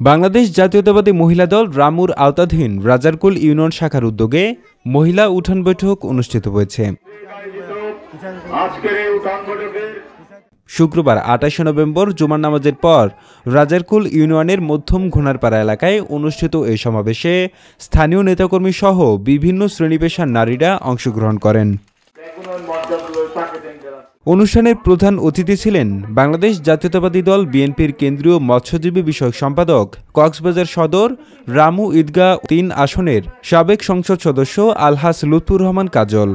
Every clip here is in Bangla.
বাংলাদেশ জাতীয়তাবাদী মহিলা দল রামুর আওতাধীন রাজারকুল ইউনিয়ন শাখার উদ্যোগে মহিলা উঠান বৈঠক অনুষ্ঠিত হয়েছে। শুক্রবার ২৮ নভেম্বর জুমার নামাজের পর রাজারকুল ইউনিয়নের মধ্যম ঘোনারপাড়া এলাকায় অনুষ্ঠিত এই সমাবেশে স্থানীয় নেতাকর্মী সহ বিভিন্ন শ্রেণী পেশার নারীরা অংশগ্রহণ করেন। অনুষ্ঠানের প্রধান অতিথি ছিলেন বাংলাদেশ জাতীয়তাবাদী দল বিএনপির কেন্দ্রীয় মৎস্যজীবী বিষয়ক সম্পাদক, কক্সবাজার সদর রামু ঈদগাহ ৩ আসনের সাবেক সংসদ সদস্য আলহাজ লুৎফুর রহমান কাজল।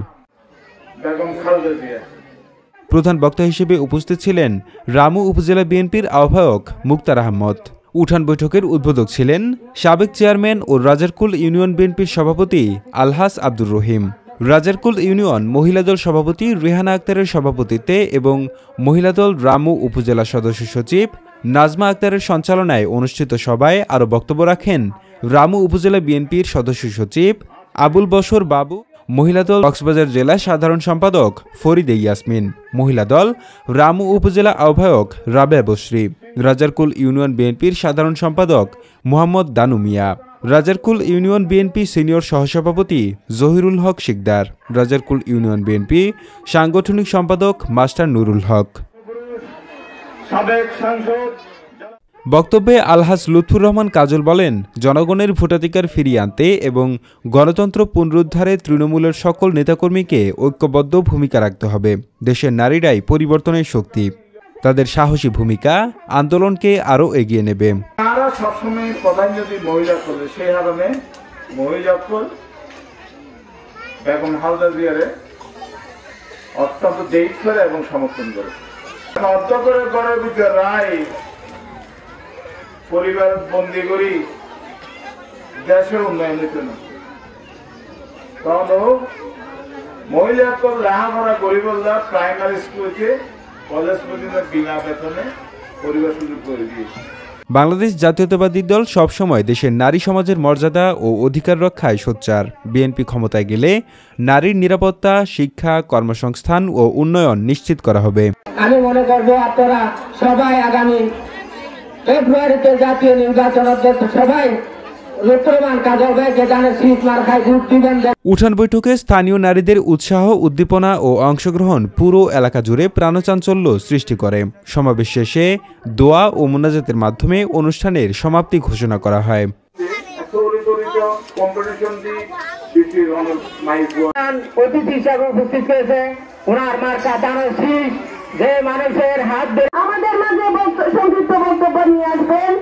প্রধান বক্তা হিসেবে উপস্থিত ছিলেন রামু উপজেলা বিএনপির আহ্বায়ক মুক্তার আহমদ। উঠান বৈঠকের উদ্বোধক ছিলেন সাবেক চেয়ারম্যান ও রাজারকুল ইউনিয়ন বিএনপির সভাপতি আলহাজ আব্দুর রহিম। রাজারকুল ইউনিয়ন মহিলা দল সভাপতি রেহানা আক্তারের সভাপতিত্বে এবং মহিলা দল রামু উপজেলা সদস্য সচিব নাজমা আক্তারের সঞ্চালনায় অনুষ্ঠিত সভায় আরও বক্তব্য রাখেন রামু উপজেলা বিএনপির সদস্য সচিব আবুল বশর বাবু, মহিলা দল কক্সবাজার জেলা সাধারণ সম্পাদক ফরিদে ইয়াসমিন, মহিলা দল রামু উপজেলা আহ্বায়ক রাবেয়া বসরি, রাজারকুল ইউনিয়ন বিএনপির সাধারণ সম্পাদক মোহাম্মদ দানু মিয়া, রাজারকুল ইউনিয়ন বিএনপি সিনিয়র সহসভাপতি জহিরুল হক শিকদার, রাজারকুল ইউনিয়ন বিএনপি সাংগঠনিক সম্পাদক মাস্টার নুরুল হক। বক্তব্যে আলহাজ লুৎফুর রহমান কাজল বলেন, জনগণের ভোটাধিকার ফিরিয়ে আনতে এবং গণতন্ত্র পুনরুদ্ধারে তৃণমূলের সকল নেতাকর্মীকে ঐক্যবদ্ধ ভূমিকা রাখতে হবে। দেশের নারীরাই পরিবর্তনের শক্তি, তাদের সাহসী ভূমিকা আন্দোলনকে আরও এগিয়ে নেবে। তারা সবসময় প্রধান যদি মহিলা করবে সেই হারণে মহিলা বেগম খালেদা জিয়ারে অত্যন্ত দেখে করে এবং সমর্থন করে অধ্যক্ষের ঘরের ভিতরে রায় পরিবার বন্দী করি দেশের উন্নয়নের জন্য মহিলা লেখাপড়া গরিবরা প্রাইমারি স্কুলকে কলেজ পর্যন্ত বিনা বেতনে পরিবার সুযোগ করে দিয়েছে। বাংলাদেশ জাতীয়তাবাদী দল সবসময় দেশের নারী সমাজের মর্যাদা ও অধিকার রক্ষায় সোচ্চার। বিএনপি ক্ষমতায় গেলে নারীর নিরাপত্তা, শিক্ষা, কর্মসংস্থান ও উন্নয়ন নিশ্চিত করা হবে। আমি মনে করব আপনারা সবাই আগামী ফেব্রুয়ারিতে জাতীয় নির্বাচনের সবাই উঠান বৈঠকে স্থানীয় নারীদের উৎসাহ, উদ্দীপনা ও অংশগ্রহণ পুরো এলাকা জুড়ে প্রাণচাঞ্চল্য সৃষ্টি করে। সমাবেশ শেষে দোয়া ও মুনাজাতের মাধ্যমে অনুষ্ঠানের সমাপ্তি ঘোষণা করা হয়। অতিথি হিসাবে উপস্থিত হয়েছে ওনার মার্কা যে মানুষের হাত আমাদের মাঝে সংক্ষিপ্ত বক্তব্য নিয়ে আসবেন।